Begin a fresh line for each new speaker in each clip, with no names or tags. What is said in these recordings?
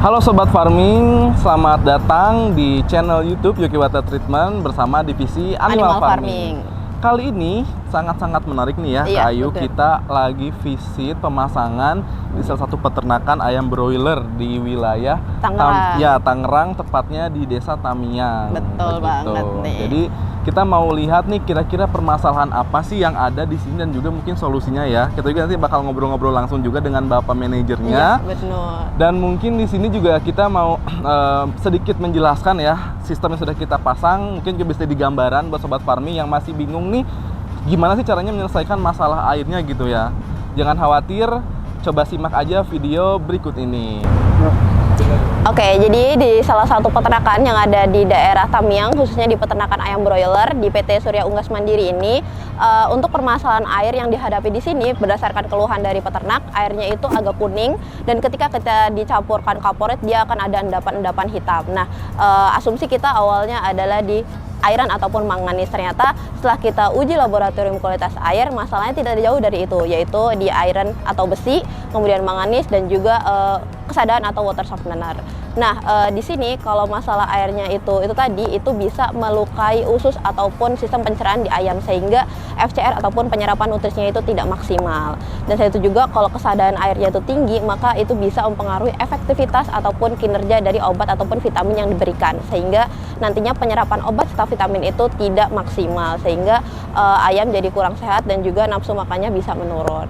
Halo Sobat Farming, selamat datang di channel YouTube Yuki Water Treatment bersama divisi Animal Farming. Kali ini sangat-sangat menarik nih ya,
Iya,
Kak Ayu.
betul.
Kita lagi visit pemasangan di salah satu peternakan ayam broiler di wilayah
Tangerang.
Tangerang, tepatnya di Desa Tamiang.
Betul banget nih.
Jadi kita mau lihat nih kira-kira permasalahan apa sih yang ada di sini dan juga mungkin solusinya ya. Kita juga nanti bakal ngobrol-ngobrol langsung juga dengan Bapak manajernya.
Iya, betul.
Dan mungkin di sini juga kita mau sedikit menjelaskan ya sistem yang sudah kita pasang. Mungkin bisa digambaran buat Sobat Farming yang masih bingung nih gimana sih caranya menyelesaikan masalah airnya gitu ya. Jangan khawatir, coba simak aja video berikut ini.
Oke, jadi di salah satu peternakan yang ada di daerah Tamiang, khususnya di peternakan ayam broiler di PT Surya Unggas Mandiri ini, untuk permasalahan air yang dihadapi di sini berdasarkan keluhan dari peternak, airnya itu agak kuning dan ketika kita dicampurkan kaporit dia akan ada endapan-endapan hitam. Nah, asumsi kita awalnya adalah di airan ataupun manganis. Ternyata setelah kita uji laboratorium kualitas air, masalahnya tidak jauh dari itu, yaitu di airan atau besi, kemudian manganis dan juga kesadaran atau water softener. Nah, di sini kalau masalah airnya itu tadi itu bisa melukai usus ataupun sistem pencernaan di ayam sehingga FCR ataupun penyerapan nutrisinya itu tidak maksimal. Dan selain itu juga kalau kesadaran airnya itu tinggi, maka itu bisa mempengaruhi efektivitas ataupun kinerja dari obat ataupun vitamin yang diberikan sehingga nantinya penyerapan obat serta vitamin itu tidak maksimal sehingga ayam jadi kurang sehat dan juga nafsu makannya bisa menurun.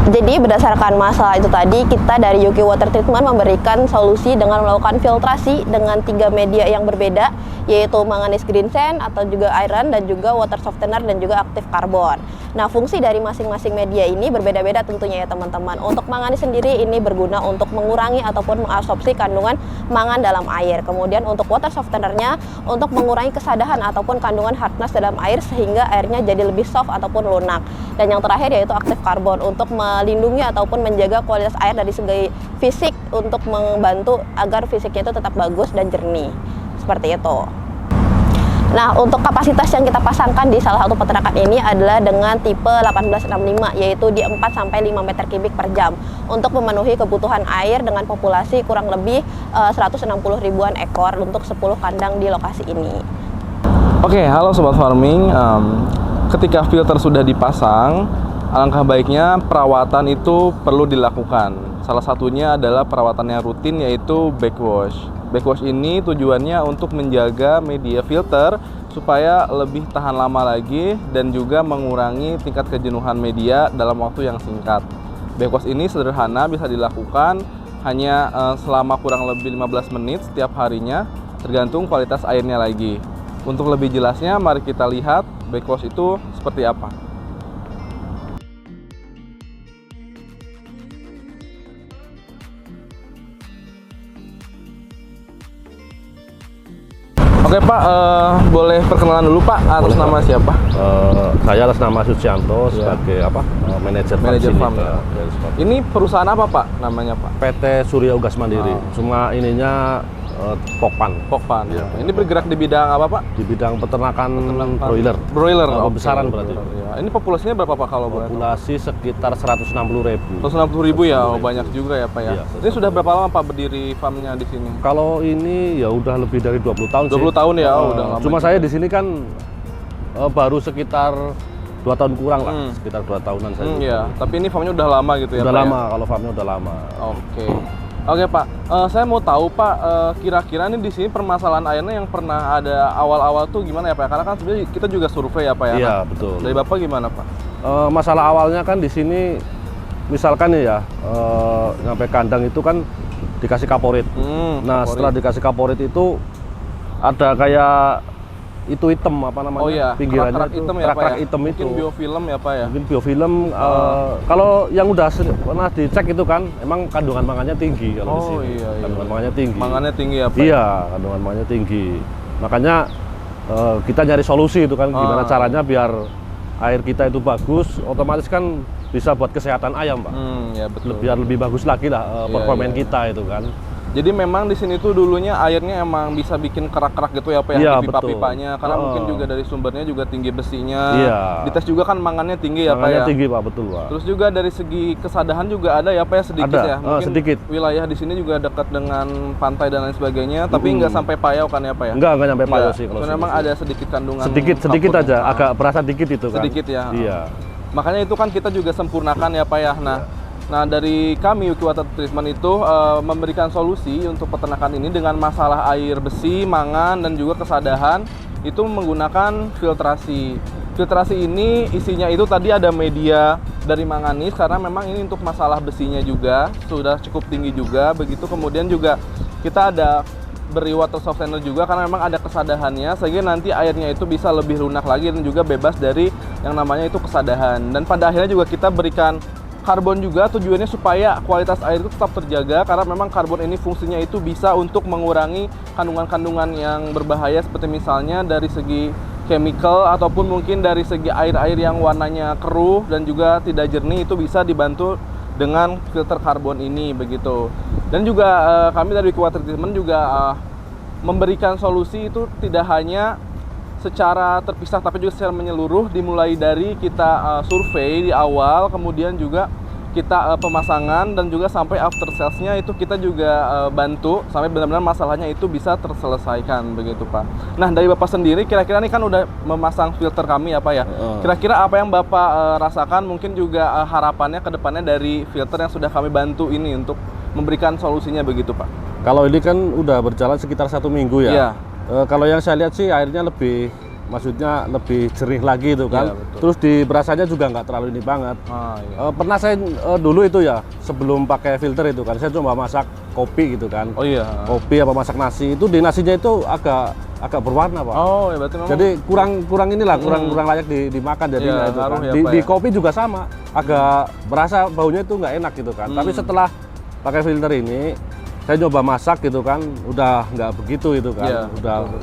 Jadi berdasarkan masalah itu tadi, kita dari Yuki Water Treatment memberikan solusi dengan melakukan filtrasi dengan 3 media yang berbeda, yaitu manganis green sand atau juga iron dan juga water softener dan juga aktif karbon. Nah, fungsi dari masing-masing media ini berbeda-beda tentunya ya teman-teman. Untuk manganis sendiri ini berguna untuk mengurangi ataupun mengabsorpsi kandungan mangan dalam air. Kemudian untuk water softenernya untuk mengurangi kesadahan ataupun kandungan hardness dalam air sehingga airnya jadi lebih soft ataupun lunak. Dan yang terakhir yaitu aktif karbon untuk melindungi ataupun menjaga kualitas air dari segi fisik untuk membantu agar fisiknya itu tetap bagus dan jernih. Seperti itu. Nah, untuk kapasitas yang kita pasangkan di salah satu peternakan ini adalah dengan tipe 1865, yaitu di 4-5 meter kubik per jam untuk memenuhi kebutuhan air dengan populasi kurang lebih 160 ribuan ekor untuk 10 kandang di lokasi ini.
Oke, halo Sobat Farming. Ketika filter sudah dipasang, alangkah baiknya perawatan itu perlu dilakukan. Salah satunya adalah perawatan yang rutin yaitu backwash. Backwash ini tujuannya untuk menjaga media filter supaya lebih tahan lama lagi dan juga mengurangi tingkat kejenuhan media dalam waktu yang singkat. Backwash ini sederhana, bisa dilakukan hanya selama kurang lebih 15 menit setiap harinya, tergantung kualitas airnya lagi. Untuk lebih jelasnya, mari kita lihat backwash itu seperti apa. Oke Pak, boleh perkenalan dulu Pak, atas nama siapa?
Saya atas nama Sucianto sebagai manajer
farm ya. Ini perusahaan apa Pak namanya Pak?
PT Surya Unggas Mandiri. Cuma ininya Pokpan.
Ya. Ini bergerak di bidang apa Pak?
Di bidang peternakan broiler.
Broiler.
Pembesaran berarti.
Ya. Ini populasinya berapa Pak kalau boleh?
Populasi sekitar 160.000.
160.000 ya, banyak juga ya Pak ya.
Iya,
ini sudah berapa lama Pak berdiri farmnya di sini?
Kalau ini ya udah lebih dari 20 tahun
20
sih.
tahun ya, udah lama.
Cuma saya di sini kan baru sekitar 2 tahun kurang lah, sekitar 2 tahunan saja.
Iya, tapi ini farmnya udah lama gitu ya
udah
Pak?
Lama, kalau farmnya udah lama.
Oke Pak, saya mau tahu Pak, kira-kira nih di sini permasalahan airnya yang pernah ada awal-awal tuh gimana ya Pak? Karena kan sebenarnya kita juga survei ya Pak ya.
Iya,
Nah,
betul.
dari Bapak gimana Pak?
Masalah awalnya kan di sini, misalkan ya, sampai kandang itu kan dikasih kaporit. Nah, setelah dikasih kaporit itu ada kayak itu hitam apa namanya?
Oh iya,
pinggirannya
kerak
itu
hitam ya Pak
kerak
ya?
hitam
Mungkin
itu.
biofilm ya Pak ya?
Mungkin biofilm. Kalau yang udah pernah dicek itu kan, emang kandungan mangannya tinggi kalau di sini.
Iya.
Kandungan mangannya tinggi.
Mangannya tinggi ya Pak?
Iya, kandungan mangannya tinggi. Makanya kita nyari solusi itu kan, gimana caranya biar air kita itu bagus, otomatis kan bisa buat kesehatan ayam Pak.
Ya betul.
Biar lebih bagus lagi lah performa kita itu kan.
Jadi memang di sini tuh dulunya airnya emang bisa bikin kerak-kerak gitu ya Pak ya,
Iya,
di pipa-pipanya. Karena mungkin juga dari sumbernya juga tinggi besinya.
Iya.
Dites juga kan mangannya tinggi ya Pak ya.
tinggi Pak, betul Pak.
Terus juga dari segi kesadahan juga ada ya Pak ya, sedikit
Ada,
ya. Mungkin
sedikit.
wilayah di sini juga dekat dengan pantai dan lain sebagainya, tapi nggak sampai payau kan ya Pak ya?
Enggak nyampe payau sih kalau
Karena memang
sini.
ada sedikit kandungan
Sedikit
kapur.
aja, agak berasa dikit itu kan.
Sedikit ya.
Iya.
Makanya itu kan kita juga sempurnakan ya Pak ya. Nah dari kami Yuki Water Treatment itu memberikan solusi untuk peternakan ini dengan masalah air besi, mangan, dan juga kesadahan itu menggunakan filtrasi. Filtrasi ini isinya itu tadi ada media dari manganis karena memang ini untuk masalah besinya juga sudah cukup tinggi juga begitu. Kemudian juga kita ada beri water softener juga karena memang ada kesadahannya sehingga nanti airnya itu bisa lebih lunak lagi dan juga bebas dari yang namanya itu kesadahan. Dan pada akhirnya juga kita berikan karbon juga, tujuannya supaya kualitas air itu tetap terjaga karena memang karbon ini fungsinya itu bisa untuk mengurangi kandungan-kandungan yang berbahaya seperti misalnya dari segi chemical ataupun mungkin dari segi air-air yang warnanya keruh dan juga tidak jernih itu bisa dibantu dengan filter karbon ini begitu. Dan juga kami dari Yuki Water Treatment juga memberikan solusi itu tidak hanya secara terpisah tapi juga secara menyeluruh, dimulai dari kita survei di awal, kemudian juga kita pemasangan dan juga sampai after sales-nya itu kita juga bantu sampai benar-benar masalahnya itu bisa terselesaikan begitu Pak. Nah dari Bapak sendiri kira-kira ini kan udah memasang filter kami ya Pak ya. Kira-kira apa yang Bapak rasakan mungkin juga harapannya ke depannya dari filter yang sudah kami bantu ini untuk memberikan solusinya begitu Pak?
Kalau ini kan udah berjalan sekitar 1 minggu ya.
Iya.
Kalau yang saya lihat sih airnya lebih, maksudnya lebih jernih lagi itu kan.
Iya, betul.
Terus di berasanya juga nggak terlalu ini banget.
Iya.
Pernah saya dulu itu ya, sebelum pakai filter itu kan, saya coba masak kopi gitu kan.
Oh iya.
Kopi apa masak nasi, itu di nasinya itu agak berwarna Pak.
Oh ya berarti memang.
Jadi kurang inilah, kurang layak dimakan jadinya
Iya,
itu kan.
ngaruh ya,
Di,
Pak,
di
ya?
kopi juga sama, agak berasa baunya itu nggak enak gitu kan. Tapi setelah pakai filter ini, saya coba masak gitu kan, udah nggak begitu itu kan.
Iya,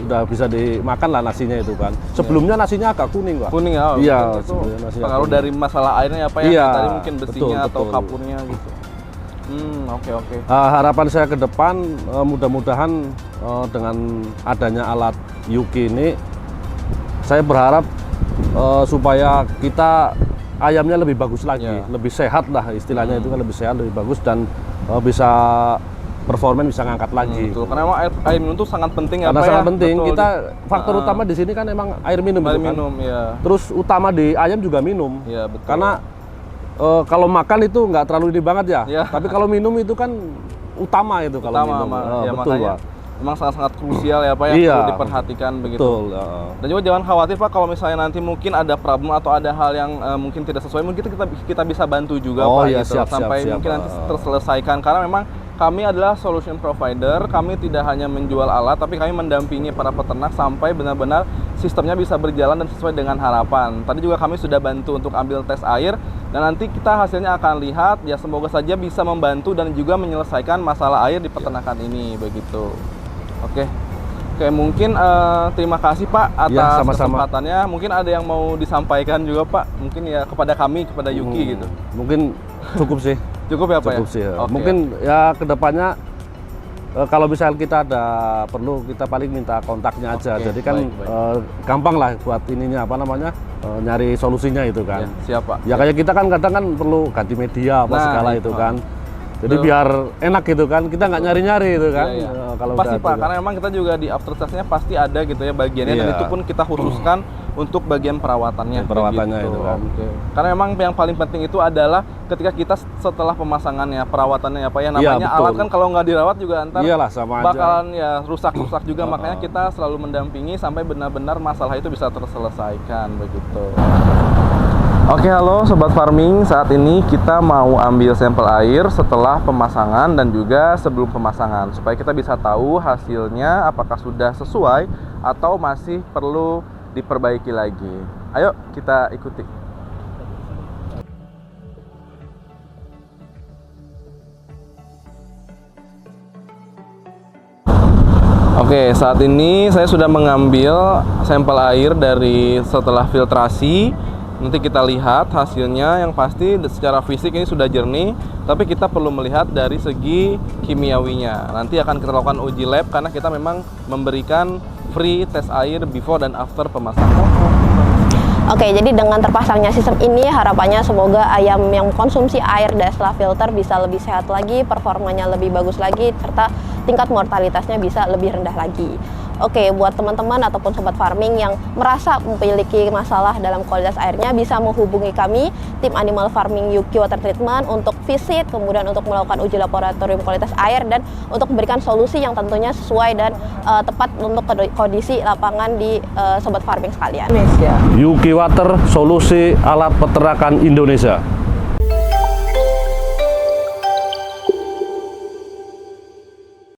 udah bisa dimakan lah nasinya itu kan. Sebelumnya nasinya agak kuning Pak.
Kuning ya?
Iya,
itu
sebelumnya nasinya
pengaruh
kuning.
dari masalah airnya apa ya?
Iya,
Tadi mungkin besinya
betul,
atau
betul.
kapurnya gitu. Oke.
Harapan saya ke depan mudah-mudahan dengan adanya alat Yuki ini, saya berharap supaya kita ayamnya lebih bagus lagi,
Ya.
lebih sehat lah istilahnya itu kan, lebih sehat, lebih bagus dan bisa performa bisa ngangkat lagi.
Betul. Karena emang air minum itu sangat penting ya
Karena
Pak
sangat
ya?
penting.
Betul.
Kita faktor utama di sini kan emang air minum
Air
itu kan.
minum ya.
Terus utama di ayam juga minum.
Iya betul.
Karena kalau makan itu nggak terlalu ini banget ya.
Iya.
Tapi kalau minum itu kan utama itu kalau minum.
ya,
Betul
makanya
Pak.
memang sangat-sangat krusial ya Pak ya,
Iya.
perlu diperhatikan begitu.
Betul.
Dan juga jangan khawatir Pak kalau misalnya nanti mungkin ada problem atau ada hal yang mungkin tidak sesuai, mungkin kita bisa bantu juga
Oh,
Pak
iya,
gitu
siap,
sampai
siap.
mungkin nanti terselesaikan karena memang kami adalah solution provider, kami tidak hanya menjual alat tapi kami mendampingi para peternak sampai benar-benar sistemnya bisa berjalan dan sesuai dengan harapan. Tadi juga kami sudah bantu untuk ambil tes air dan nanti kita hasilnya akan lihat ya, semoga saja bisa membantu dan juga menyelesaikan masalah air di peternakan ini begitu. Oke, mungkin terima kasih Pak atas
Ya, sama-sama.
kesempatannya. Mungkin ada yang mau disampaikan juga Pak, mungkin ya kepada kami, kepada Yuki gitu.
Mungkin cukup sih.
Cukup ya Pak
Cukup
ya?
sih. Ya.
Oke.
Mungkin ya kedepannya kalau misal kita ada perlu, kita paling minta kontaknya aja.
Oke,
Jadi kan
baik.
gampang lah buat ininya apa namanya nyari solusinya itu kan.
Ya, siap Pak.
Ya kayak kita kan kadang kan perlu ganti media apa
Nah,
segala
itu.
itu kan. Jadi
Betul.
biar enak gitu kan, kita nggak nyari-nyari itu kan.
Iya, iya.
Kalau
Pasti
udah
Pak,
ada.
karena memang kita juga di after sales-nya pasti ada gitu ya bagiannya dan
Iya.
itu pun kita khususkan untuk bagian perawatannya.
Perawatannya
begitu.
itu kan.
Oke. Karena memang yang paling penting itu adalah ketika kita setelah pemasangannya, perawatannya ya Pak ya, namanya
betul.
alat kan kalau nggak dirawat juga ntar
Iyalah, sama aja.
bakalan ya rusak-rusak juga, makanya kita selalu mendampingi sampai benar-benar masalah itu bisa terselesaikan begitu. Oke, halo Sobat Farming, saat ini kita mau ambil sampel air setelah pemasangan dan juga sebelum pemasangan supaya kita bisa tahu hasilnya apakah sudah sesuai atau masih perlu diperbaiki lagi. Ayo kita ikuti. Oke, saat ini saya sudah mengambil sampel air dari setelah filtrasi Nanti kita lihat hasilnya. Yang pasti secara fisik ini sudah jernih, tapi kita perlu melihat dari segi kimiawinya. Nanti akan kita lakukan uji lab karena kita memang memberikan free tes air before dan after pemasangan.
Oke, jadi dengan terpasangnya sistem ini harapannya semoga ayam yang konsumsi air dan setelah filter bisa lebih sehat lagi, performanya lebih bagus lagi, serta tingkat mortalitasnya bisa lebih rendah lagi. Oke, buat teman-teman ataupun sobat farming yang merasa memiliki masalah dalam kualitas airnya, bisa menghubungi kami, tim Animal Farming Yuki Water Treatment, untuk visit, kemudian untuk melakukan uji laboratorium kualitas air, dan untuk memberikan solusi yang tentunya sesuai dan tepat untuk kondisi lapangan di sobat farming sekalian.
Yuki Water, solusi alat peternakan Indonesia.